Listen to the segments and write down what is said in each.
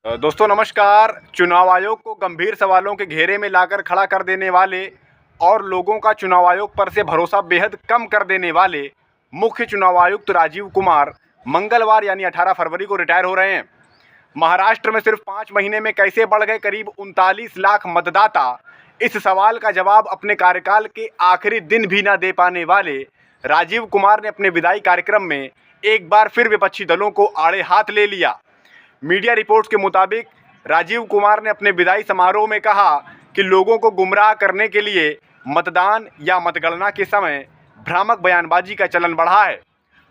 दोस्तों नमस्कार। चुनाव आयोग को गंभीर सवालों के घेरे में लाकर खड़ा कर देने वाले और लोगों का चुनाव आयोग पर से भरोसा बेहद कम कर देने वाले मुख्य चुनाव आयुक्त राजीव कुमार मंगलवार यानी 18 फरवरी को रिटायर हो रहे हैं। महाराष्ट्र में सिर्फ 5 महीने में कैसे बढ़ गए करीब 39 लाख मतदाता, इस सवाल का जवाब अपने कार्यकाल के आखिरी दिन भी न दे पाने वाले राजीव कुमार ने अपने विदाई कार्यक्रम में एक बार फिर विपक्षी दलों को आड़े हाथ ले लिया। मीडिया रिपोर्ट्स के मुताबिक राजीव कुमार ने अपने विदाई समारोह में कहा कि लोगों को गुमराह करने के लिए मतदान या मतगणना के समय भ्रामक बयानबाजी का चलन बढ़ा है।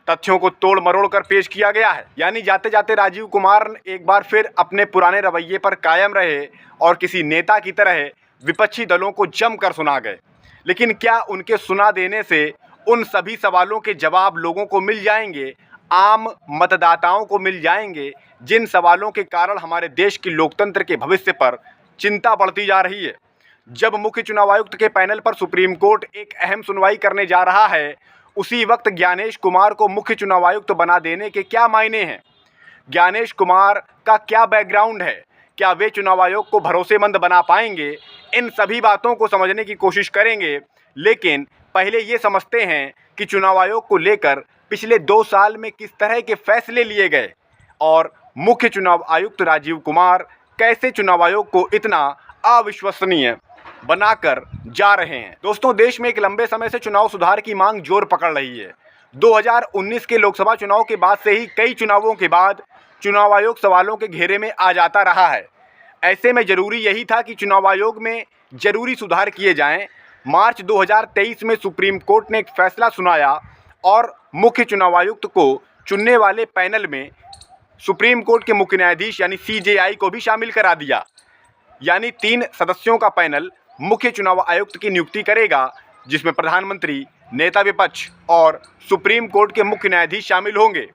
तथ्यों को तोड़ मरोड़ कर पेश किया गया है। यानी जाते जाते राजीव कुमार एक बार फिर अपने पुराने रवैये पर कायम रहे और किसी नेता की तरह विपक्षी दलों को जमकर सुना गए। लेकिन क्या उनके सुना देने से उन सभी सवालों के जवाब लोगों को मिल जाएंगे, आम मतदाताओं को मिल जाएंगे, जिन सवालों के कारण हमारे देश की लोकतंत्र के भविष्य पर चिंता बढ़ती जा रही है? जब मुख्य चुनाव आयुक्त के पैनल पर सुप्रीम कोर्ट एक अहम सुनवाई करने जा रहा है, उसी वक्त ज्ञानेश कुमार को मुख्य चुनाव आयुक्त बना देने के क्या मायने हैं? ज्ञानेश कुमार का क्या बैकग्राउंड है? क्या वे चुनाव आयोग को भरोसेमंद बना पाएंगे? इन सभी बातों को समझने की कोशिश करेंगे। लेकिन पहले ये समझते हैं कि चुनाव आयोग को लेकर पिछले 2 साल में किस तरह के फैसले लिए गए और मुख्य चुनाव आयुक्त राजीव कुमार कैसे चुनाव आयोग को इतना अविश्वसनीय बनाकर जा रहे हैं। दोस्तों, देश में एक लंबे समय से चुनाव सुधार की मांग जोर पकड़ रही है। 2019 के लोकसभा चुनाव के बाद से ही कई चुनावों के बाद चुनाव आयोग सवालों के घेरे में आ जाता रहा है। ऐसे में जरूरी यही था कि चुनाव आयोग में जरूरी सुधार किए जाएं। मार्च 2023 में सुप्रीम कोर्ट ने एक फैसला सुनाया और मुख्य चुनाव आयुक्त को चुनने वाले पैनल में सुप्रीम कोर्ट के मुख्य न्यायाधीश यानी CJI को भी शामिल करा दिया। यानी 3 सदस्यों का पैनल मुख्य चुनाव आयुक्त की नियुक्ति करेगा, जिसमें प्रधानमंत्री, नेता विपक्ष और सुप्रीम कोर्ट के मुख्य न्यायाधीश शामिल होंगे।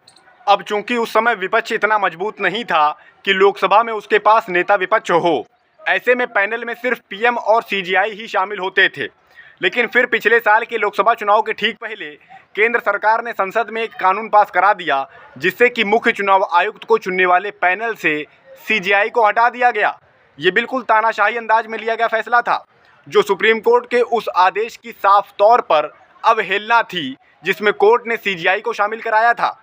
अब चूंकि उस समय विपक्ष इतना मजबूत नहीं था कि लोकसभा में उसके पास नेता विपक्ष हो, ऐसे में पैनल में सिर्फ PM और CJI ही शामिल होते थे। लेकिन फिर पिछले साल के लोकसभा चुनाव के ठीक पहले केंद्र सरकार ने संसद में एक कानून पास करा दिया, जिससे कि मुख्य चुनाव आयुक्त को चुनने वाले पैनल से CJI को हटा दिया गया। ये बिल्कुल तानाशाही अंदाज में लिया गया फैसला था, जो सुप्रीम कोर्ट के उस आदेश की साफ तौर पर अवहेलना थी जिसमें कोर्ट ने CJI को शामिल कराया था।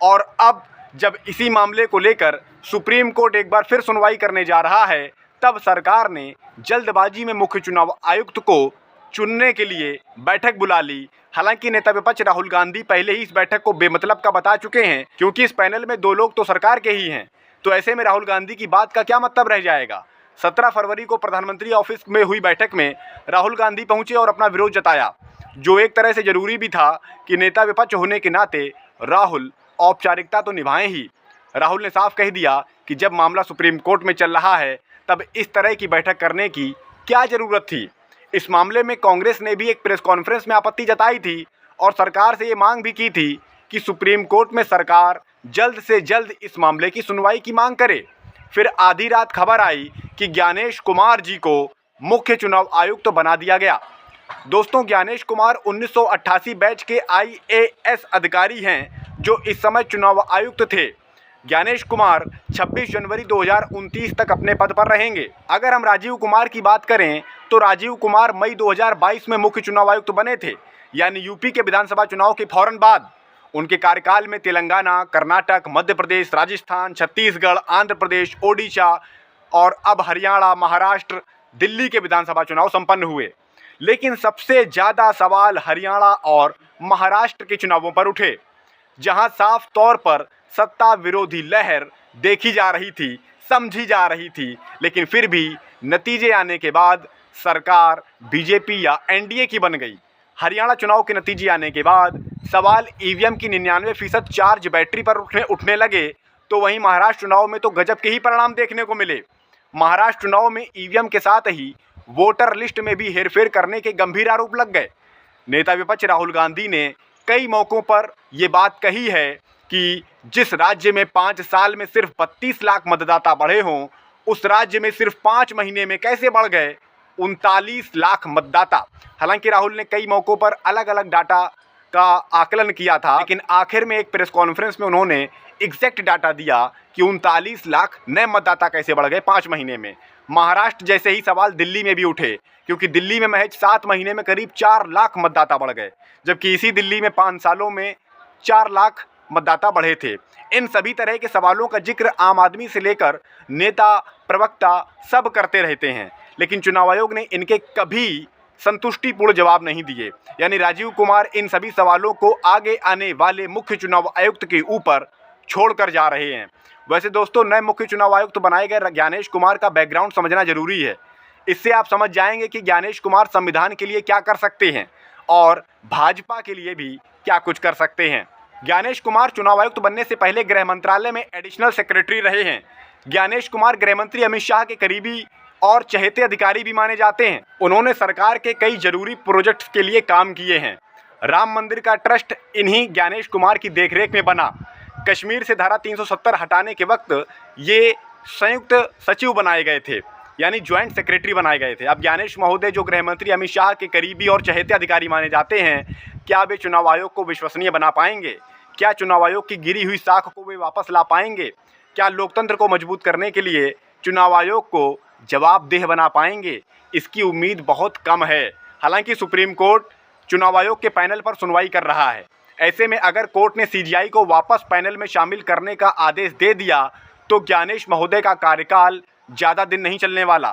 और अब जब इसी मामले को लेकर सुप्रीम कोर्ट एक बार फिर सुनवाई करने जा रहा है, तब सरकार ने जल्दबाजी में मुख्य चुनाव आयुक्त को चुनने के लिए बैठक बुला ली। हालांकि नेता विपक्ष राहुल गांधी पहले ही इस बैठक को बेमतलब का बता चुके हैं, क्योंकि इस पैनल में 2 लोग तो सरकार के ही हैं। तो ऐसे में राहुल गांधी की बात का क्या मतलब रह जाएगा? 17 फरवरी को प्रधानमंत्री ऑफिस में हुई बैठक में राहुल गांधी पहुंचे और अपना विरोध जताया, जो एक तरह से जरूरी भी था कि नेता विपक्ष होने के नाते राहुल औपचारिकता तो निभाएं ही। राहुल ने साफ कह दिया कि जब मामला सुप्रीम कोर्ट में चल रहा है, तब इस तरह की बैठक करने की क्या ज़रूरत थी। इस मामले में कांग्रेस ने भी एक प्रेस कॉन्फ्रेंस में आपत्ति जताई थी और सरकार से ये मांग भी की थी कि सुप्रीम कोर्ट में सरकार जल्द से जल्द इस मामले की सुनवाई की मांग करे। फिर आधी रात खबर आई कि ज्ञानेश कुमार जी को मुख्य चुनाव आयुक्त तो बना दिया गया। दोस्तों, ज्ञानेश कुमार 1988 बैच के IAS अधिकारी हैं, जो इस समय चुनाव आयुक्त थे। ज्ञानेश कुमार 26 जनवरी 2029 तक अपने पद पर रहेंगे। अगर हम राजीव कुमार की बात करें तो राजीव कुमार मई 2022 में मुख्य चुनाव आयुक्त बने थे, यानी यूपी के विधानसभा चुनाव के फौरन बाद। उनके कार्यकाल में तेलंगाना, कर्नाटक, मध्य प्रदेश, राजस्थान, छत्तीसगढ़, आंध्र प्रदेश, ओडिशा और अब हरियाणा, महाराष्ट्र, दिल्ली के विधानसभा चुनाव संपन्न हुए। लेकिन सबसे ज़्यादा सवाल हरियाणा और महाराष्ट्र के चुनावों पर उठे, जहां साफ तौर पर सत्ता विरोधी लहर देखी जा रही थी, समझी जा रही थी। लेकिन फिर भी नतीजे आने के बाद सरकार BJP या NDA की बन गई। हरियाणा चुनाव के नतीजे आने के बाद सवाल EVM की 99% चार्ज बैटरी पर उठने लगे, तो वहीं महाराष्ट्र चुनाव में तो गजब के ही परिणाम देखने को मिले। महाराष्ट्र चुनाव में EVM के साथ ही वोटर लिस्ट में भी हेरफेर करने के गंभीर आरोप लग गए। नेता विपक्ष राहुल गांधी ने कई मौक़ों पर ये बात कही है कि जिस राज्य में 5 साल में सिर्फ 32 लाख मतदाता बढ़े हों, उस राज्य में सिर्फ 5 महीने में कैसे बढ़ गए 39 लाख मतदाता। हालांकि राहुल ने कई मौक़ों पर अलग अलग डाटा का आकलन किया था, लेकिन आखिर में एक प्रेस कॉन्फ्रेंस में उन्होंने एग्जैक्ट डाटा दिया कि 39 लाख नए मतदाता कैसे बढ़ गए 5 महीने में। महाराष्ट्र जैसे ही सवाल दिल्ली में भी उठे, क्योंकि दिल्ली में महज 7 महीने में करीब 4 लाख मतदाता बढ़ गए, जबकि इसी दिल्ली में 5 सालों में 4 लाख मतदाता बढ़े थे। इन सभी तरह के सवालों का जिक्र आम आदमी से लेकर नेता, प्रवक्ता सब करते रहते हैं, लेकिन चुनाव आयोग ने इनके कभी संतुष्टिपूर्ण जवाब नहीं दिए। यानी राजीव कुमार इन सभी सवालों को आगे आने वाले मुख्य चुनाव आयुक्त के ऊपर छोड़कर जा रहे हैं। वैसे दोस्तों, नए मुख्य चुनाव आयुक्त बनाए गए ज्ञानेश कुमार का बैकग्राउंड समझना जरूरी है। इससे आप समझ जाएंगे कि ज्ञानेश कुमार संविधान के लिए क्या कर सकते हैं और भाजपा के लिए भी क्या कुछ कर सकते हैं। ज्ञानेश कुमार चुनाव आयुक्त बनने से पहले गृह मंत्रालय में एडिशनल सेक्रेटरी रहे हैं। ज्ञानेश कुमार गृहमंत्री अमित शाह के करीबी और चहेते अधिकारी भी माने जाते हैं। उन्होंने सरकार के कई जरूरी प्रोजेक्ट्स के लिए काम किए हैं। राम मंदिर का ट्रस्ट इन्हीं ज्ञानेश कुमार की देखरेख में बना। कश्मीर से धारा 370 हटाने के वक्त ये संयुक्त सचिव बनाए गए थे, यानी ज्वाइंट सेक्रेटरी बनाए गए थे। अब ज्ञानेश महोदय जो गृहमंत्री अमित शाह के करीबी और चहेते अधिकारी माने जाते हैं, क्या वे चुनाव आयोग को विश्वसनीय बना पाएंगे? क्या चुनाव आयोग की गिरी हुई साख को वे वापस ला पाएंगे? क्या लोकतंत्र को मजबूत करने के लिए चुनाव आयोग को जवाबदेह बना पाएंगे? इसकी उम्मीद बहुत कम है। हालांकि सुप्रीम कोर्ट चुनाव आयोग के पैनल पर सुनवाई कर रहा है। ऐसे में अगर कोर्ट ने सीजीआई को वापस पैनल में शामिल करने का आदेश दे दिया तो ज्ञानेश महोदय का कार्यकाल ज़्यादा दिन नहीं चलने वाला।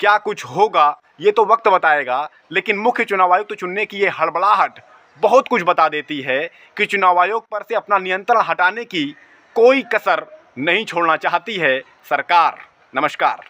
क्या कुछ होगा ये तो वक्त बताएगा, लेकिन मुख्य चुनाव आयुक्त चुनने की ये हड़बड़ाहट बहुत कुछ बता देती है कि चुनाव आयोग पर से अपना नियंत्रण हटाने की कोई कसर नहीं छोड़ना चाहती है सरकार। नमस्कार।